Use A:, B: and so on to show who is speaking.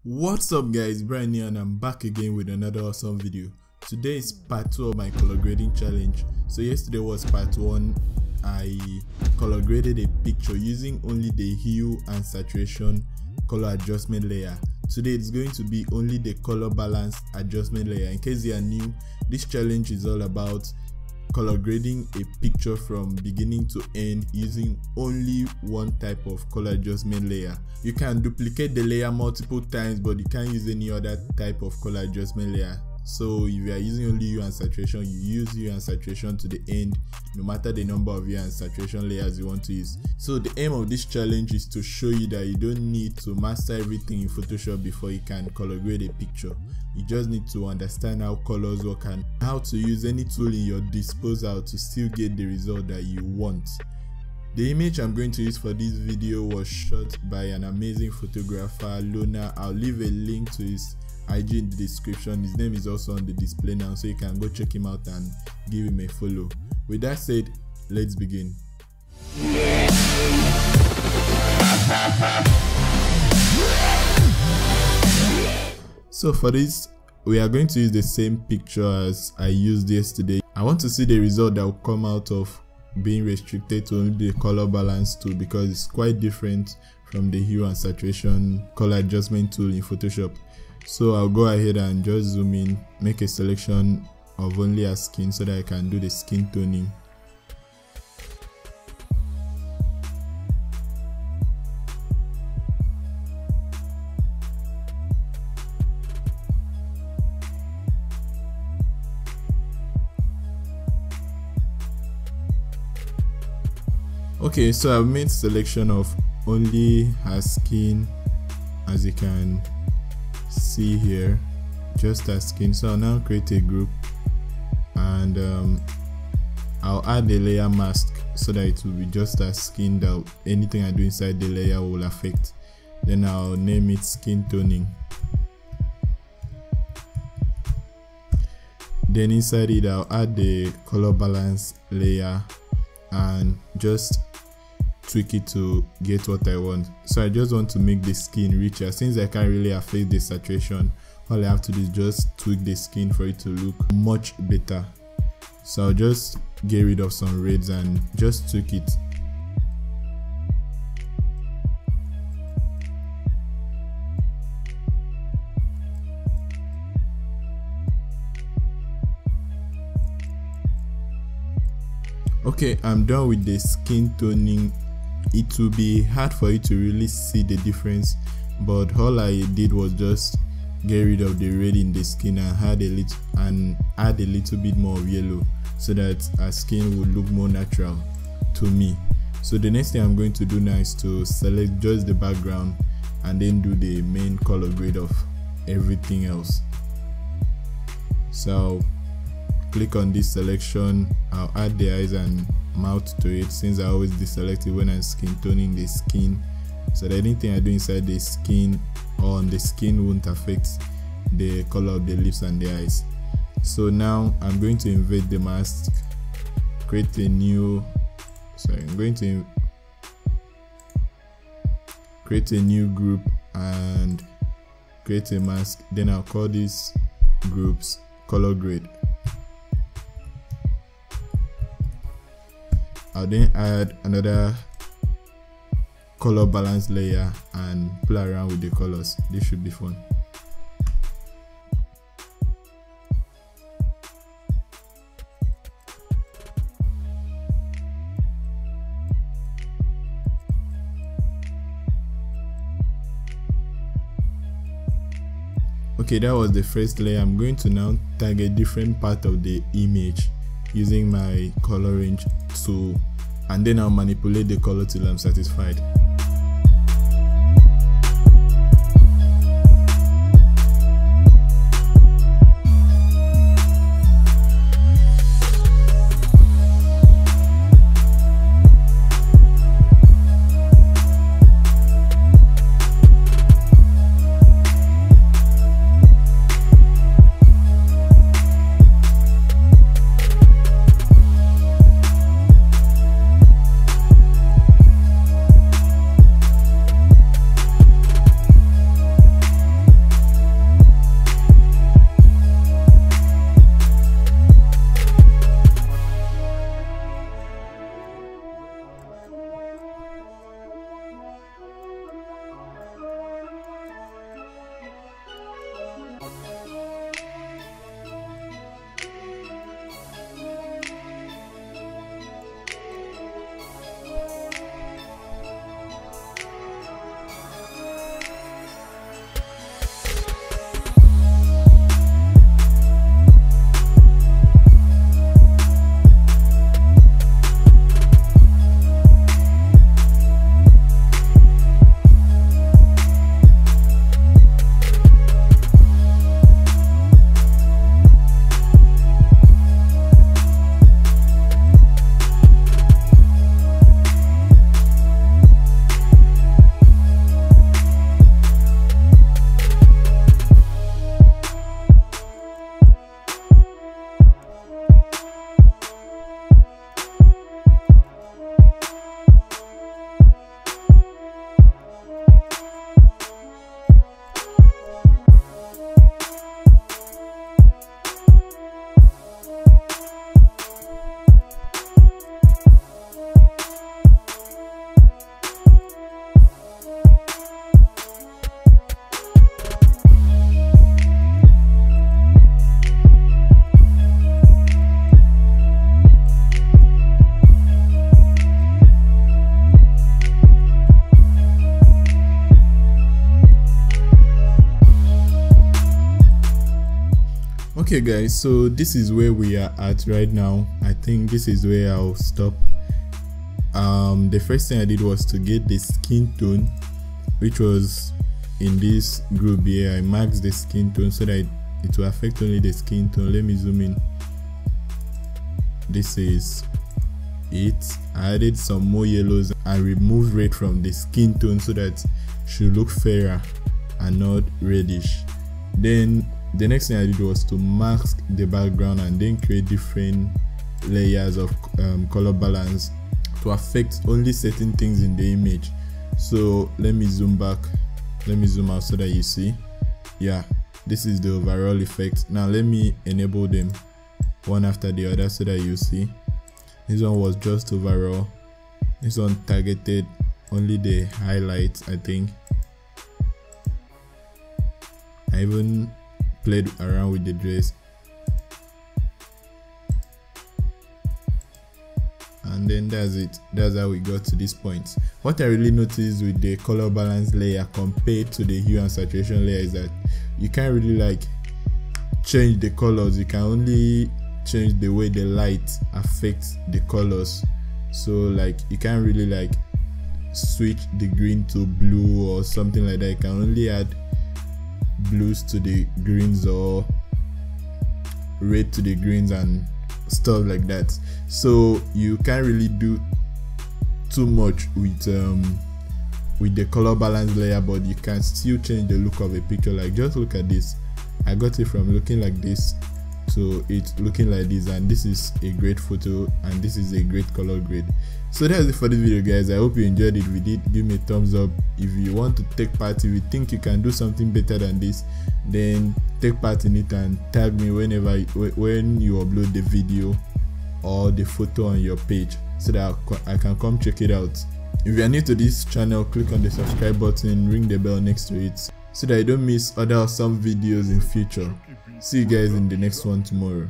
A: What's up guys, Brian here and I'm back again with another awesome video. Today is part 2 of my color grading challenge. So yesterday was part 1. I color graded a picture using only the hue and saturation color adjustment layer. Today it's going to be only the color balance adjustment layer. In case you are new, this challenge is all about color grading a picture from beginning to end using only one type of color adjustment layer. You can duplicate the layer multiple times, but you can't use any other type of color adjustment layer. So if you are using only hue and saturation, you use hue and saturation to the end, no matter the number of hue and saturation layers you want to use. So the aim of this challenge is to show you that you don't need to master everything in Photoshop before you can color grade a picture. You just need to understand how colors work and how to use any tool in your disposal to still get the result that you want. The image I'm going to use for this video was shot by an amazing photographer, Lona. I'll leave a link to his IG in the description. His name is also on the display now, so you can go check him out and give him a follow. With that said, let's begin. So for this, we are going to use the same picture as I used yesterday. I want to see the result that will come out of being restricted to only the color balance tool, because it's quite different from the hue and saturation color adjustment tool in Photoshop. So I'll go ahead and just zoom in, make a selection of only a skin so that I can do the skin toning. Okay, so I've made selection of only her skin, as you can see here, just her skin. So I'll now create a group and I'll add a layer mask so that it will be just her skin, that anything I do inside the layer will affect. Then I'll name it skin toning. Then inside it I'll add the color balance layer and just tweak it to get what I want. So I just want to make the skin richer. Since I can't really affect the saturation, all I have to do is just tweak the skin for it to look much better. So I'll just get rid of some reds and just tweak it. Okay, I'm done with the skin toning. It will be hard for you to really see the difference, but all I did was just get rid of the red in the skin and add a little bit more of yellow so that our skin will look more natural to me. So the next thing I'm going to do now is to select just the background and then do the main color grade of everything else. So I'll click on this selection. I'll add the eyes and mouth to it, since I always deselect it when I'm skin toning the skin, so that anything I do inside the skin or on the skin won't affect the color of the lips and the eyes. So now I'm going to invert the mask, create a new group and create a mask. Then I'll call these groups color grade. I'll then add another color balance layer and play around with the colors. This should be fun. Okay, that was the first layer. I'm going to now target different part of the image using my color range tool, and then I'll manipulate the color till I'm satisfied. Okay guys, so this is where we are at right now. I think this is where I'll stop. The first thing I did was to get the skin tone, which was in this group here. I marked the skin tone so that it will affect only the skin tone. Let me zoom in. This is it. I added some more yellows and removed red from the skin tone so that it should look fairer and not reddish. Then the next thing I did was to mask the background and then create different layers of color balance to affect only certain things in the image. So let me zoom back, let me zoom out so that you see. Yeah, this is the overall effect. Now let me enable them one after the other so that you see. This one was just overall, this one targeted only the highlights. I think I even played around with the dress, and then that's it. That's how we got to this point. What I really noticed with the color balance layer compared to the hue and saturation layer is that you can't really like change the colors. You can only change the way the light affects the colors. So like you can't really like switch the green to blue or something like that. You can only add blues to the greens or red to the greens and stuff like that. So you can't really do too much with the color balance layer, but you can still change the look of a picture. Like just look at this. I got it from looking like this to it looking like this, and this is a great photo and this is a great color grade. So that's it for this video guys. I hope you enjoyed it. If you did, give me a thumbs up. If you want to take part, if you think you can do something better than this, then take part in it and tag me when you upload the video or the photo on your page so that I can come check it out. If you are new to this channel, click on the subscribe button, ring the bell next to it so that you don't miss other awesome videos in future. See you guys in the next one tomorrow.